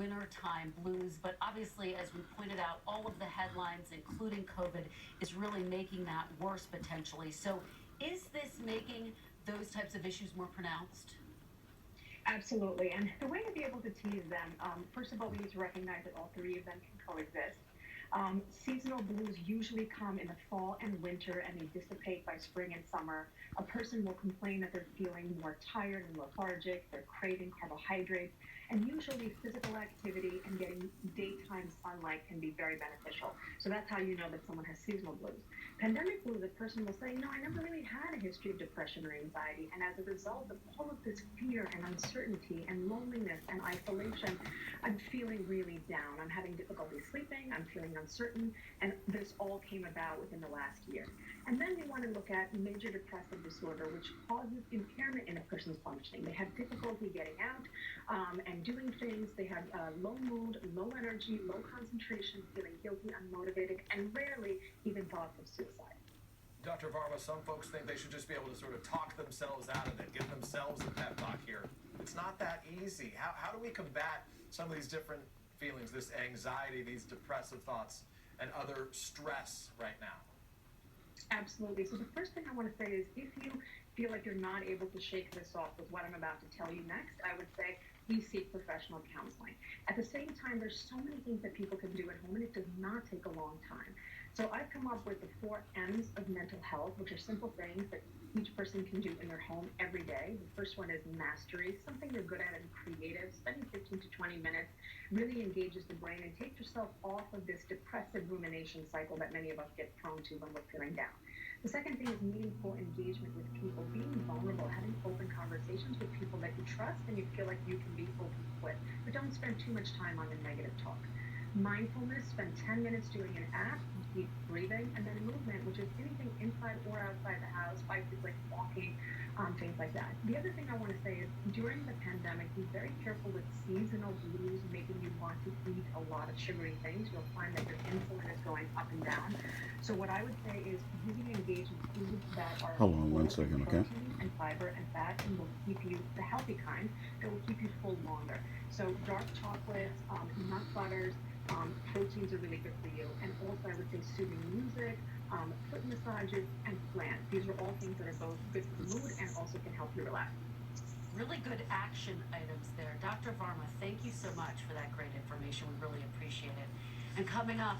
wintertime blues, but obviously, as we pointed out, all of the headlines, including COVID, is really making that worse potentially. So is this making those types of issues more pronounced? Absolutely. And the way to be able to tease them, first of all, we need to recognize that all three of them can coexist. Seasonal blues usually come in the fall and winter and they dissipate by spring and summer. A person will complain that they're feeling more tired and lethargic, they're craving carbohydrates, and usually physical activity and getting daytime sunlight can be very beneficial. So that's how you know that someone has seasonal blues. Pandemic blues, a person will say, no, I never really had a history of depression or anxiety, and as a result of all of this fear and uncertainty and loneliness and isolation, I'm feeling really down. I'm having difficulty sleeping, I'm feeling uncertain, and this all came about within the last year. And then we want to look at major depressive disorder, which causes impairment in a person's functioning. They have difficulty getting out and doing things. They have low mood, low energy, low concentration, feeling guilty, unmotivated, and rarely even thoughts of suicide. Dr. Varma, some folks think they should just be able to sort of talk themselves out of it, give themselves a pep talk here. It's not that easy. How do we combat some of these different feelings, this anxiety, these depressive thoughts, and other stress right now? Absolutely. So the first thing I want to say is if you feel like you're not able to shake this off with what I'm about to tell you next, I would say please seek professional counseling. At the same time, there's so many things that people can do at home, and it does not take a long time. So I've come up with the 4 M's of mental health, which are simple things that each person can do in their home every day. The first one is mastery, something you're good at and creative. Spending 15 to 20 minutes really engages the brain and takes yourself off of this depressive rumination cycle that many of us get prone to when we're feeling down. The second thing is meaningful engagement with people, being vulnerable, having open conversations with people that you trust and you feel like you can be open with, but don't spend too much time on the negative talk. Mindfulness, spend 10 minutes doing an act, deep breathing, and then movement, which is anything inside or outside the house, like walking, things like that. The other thing I want to say is during the pandemic, be very careful with seasonal blues, making you want to eat a lot of sugary things. You'll find that your insulin is going up and down. So what I would say is really engage in foods that are Hold on 1 second, okay? protein and fiber and fat, and will keep you the healthy kind that will keep you full longer. So dark chocolates, nut butters, proteins are really good for you. And also I would say soothing music, foot massages, and plants. These are all things that are both good for mood and also can help you relax. Really good action items there. Dr. Varma, thank you so much for that great information. We really appreciate it. And coming up,